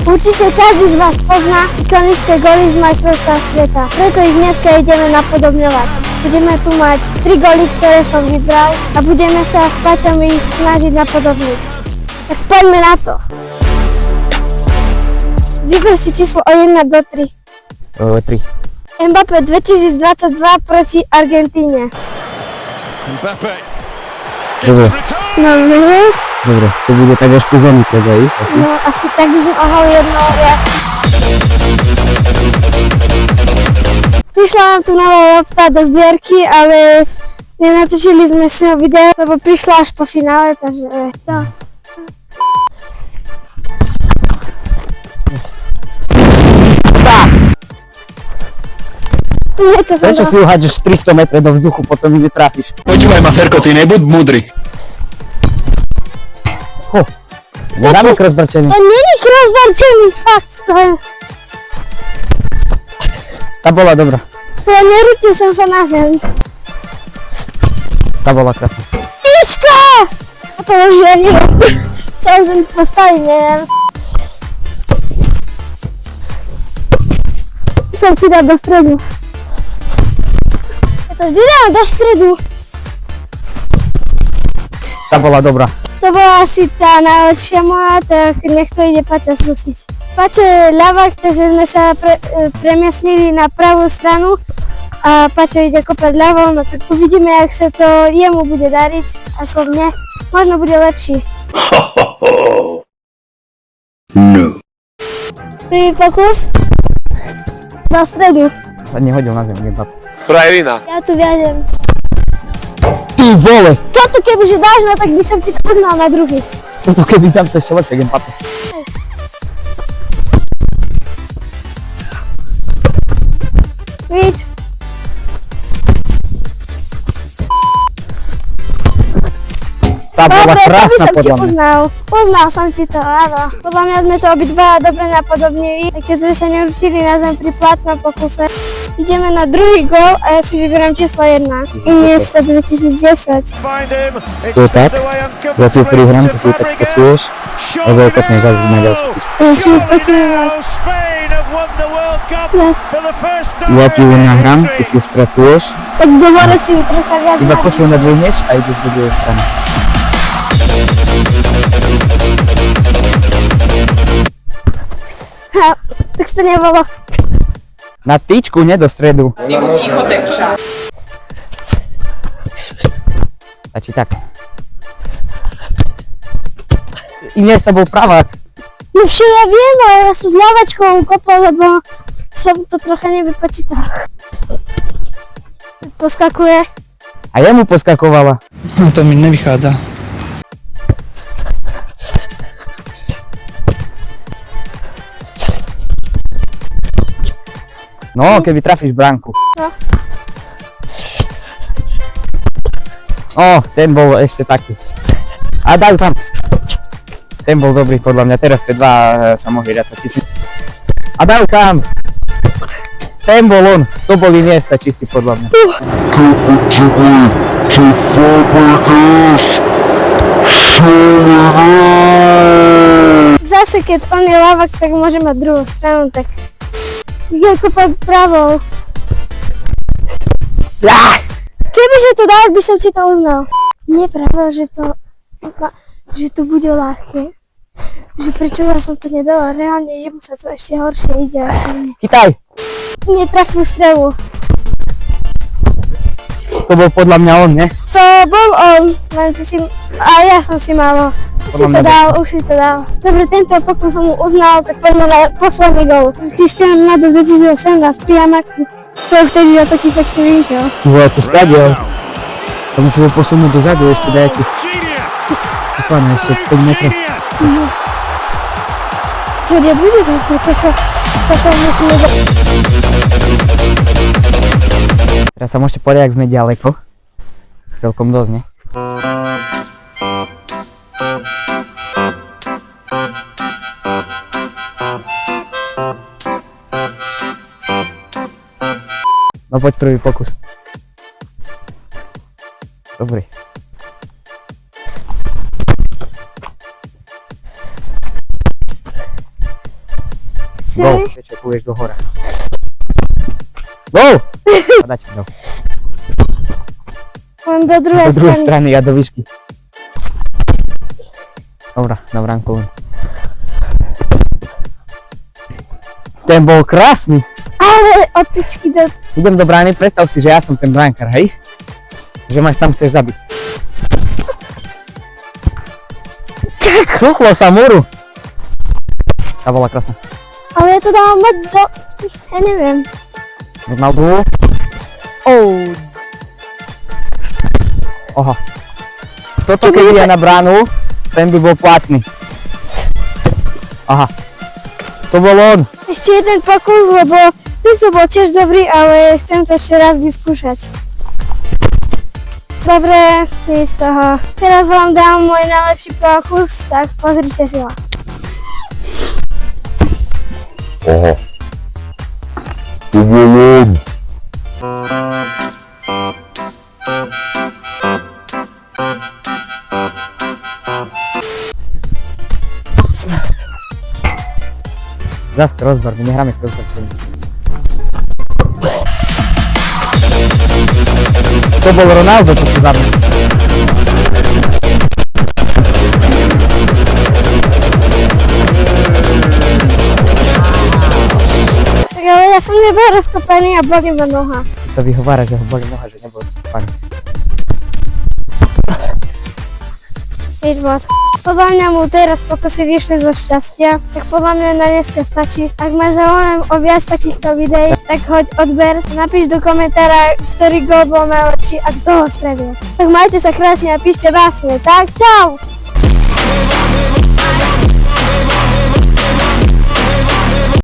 Určite každý z vás pozná ikonické góly z majstrovstva sveta, preto ich dneska ideme napodobňovať. Budeme tu mať 3 góly, ktoré som vybral a budeme sa s Paťom ich snažiť napodobniť. Tak poďme na to. Vyber si číslo od 1 do 3. 3. Mbappé 2022 proti Argentíne. Mbappé. Dobre. No, Dobre, to bude tak až po zemi treba ísť asi. no asi tak z ohou jednoho viac. Prišla nám tu nová lopta do zbierky, ale nenatočili sme si ho video, lebo prišla až po finále, takže to. Nie, to som Prečo si ju hádžeš 300 metrov do vzduchu, potom ju netrafíš? Počúvaj ma, Ferko, ty nebuď múdry. Nedáme crossbarčenie. To není crossbarčený, fakt, to je. Tá bola dobrá. To nerúďte sa na zem. Tá bola krásna. Pička! A to už ja neviem. Sa už postavím, neviem. Som si dať do stredu. Ja to vždy dám do stredu. Tá bola dobrá. To bola asi tá najlepšia moja, tak nech to ide Paťa skúsiť. Paťo je ľavák, takže sme sa premiesnili na pravú stranu a Paťo ide kopať ľavou, no tak uvidíme, jak sa to jemu bude dariť, ako mne. Možno bude lepší. No. Prvý pokus. Do stredu. Sa nehodil na zem, Mbappé. Frajerina. Ja tu viadem. Ty vole! Toto kebyže dáš, no tak by som ti to uznal na druhý. Toto keby tam to ešte lepšie, Mbappé. Víč. Tá bola Dobre, to by krásna som ti podľa mňa. uznal. Uznal som ti to, áno. Podľa mňa sme to obidva dobre napodobnili, aj keď sme sa neurčili na zem pri platnom pokuse. Ideme na druhý gól a ja si vyberám číslo 1. Iniesta 2010. To je tak? Ja ti ju prihrám, ty si ju tak počuješ, alebo ju kopneš zase na ďalšiu. Ja si už počujem. Yes. Ja ti ju nahrám, ty si ju spracuješ, Tak do hore si ju trocha viac iba nahrám. posilne dvihneš a ideš do druhej strany. Ha, tak to nebolo. Na tyčku, nie do stredu. Ty buď ticho, depča. Stačí tak. Iniesta bol pravák. No však ja viem, ale ja som s ľavačkou kopal, lebo som to trocha nevypočítal. Poskakuje. A jemu poskakovala. No to mi nevychádza. No, keby trafíš bránku. No. Ten bol ešte taký. A dajú tam. Ten bol dobrý podľa mňa, teraz tie dva sa mohli rátať. A dajú tam. Ten bol on, to bol Iniesta čistý podľa mňa. Zase keď on je ľavák, tak môže mať druhú stranu, tak je kopať pravou. Kebyže to dal, by som ti to uznal. Mne pravil, že to bude ľahké. Že prečo ja som to nedala, reálne jemu sa to ešte horšie ide ako mne. Chytaj! Netrafil strelu. To bol podľa mňa on, ne? To bol on, len a ja som si málo. Už si to dal. Dobre, tento pokus som mu uznal, tak poďme na posledný gól. Cristiano Ronaldo 2018 pri Amaku. To je vtedy na taký pekný vinkel. Ty vole, to skadiel. To musí ho posunúť dozadu ešte dajaký. Cípane, ešte 5 metrov. To nebude takú, toto, čo to musíme dať. Teraz sa môžete povedať, ak sme ďaleko. Celkom dosť, ne? No poď prvý pokus. Dobrý. Gol, vieš, pôjdeš do hora. Gol! A dať gol. On do druhej Do druhej strany. strany a do výšky. Dobra, na bránku. Ten bol krásny. Ale od tyčky do... Idem do brány, predstav si, že ja som ten bránkar, hej? Že ma tam chceš zabiť. Šuchlo sa múru. Tá bola krásna. Ale ja to dávam moc do... Ja neviem. Ronaldo. Oha. Toto keď ide na bránu, ten by bol platný. Aha. To bol on. Ešte jeden pokus, lebo tento bol tiež dobrý, ale chcem to ešte raz vyskúšať. Dobre, nič z toho. Teraz vám dám môj najlepší pokus, tak pozrite si ho. Aha. To bol on. Zas crossbar, my nehráme crossbar čo? To bol Ronaldo, to si zabil. Tak ale ja som nebol rozkopaný a boli ma noha. Tu sa vyhovára, že ho boli noha, že nebol rozkopaný. Nič moc. Podľa mňa mu teraz pokusy vyšli zo šťastia, tak podľa mňa na dneska stačí. Ak máš záujem o viac takýchto videí, tak hoď odber, napíš do komentára, ktorý gól bol najlepší a kto ho strelil. Tak majte sa krásne a píšte básne, tak čau!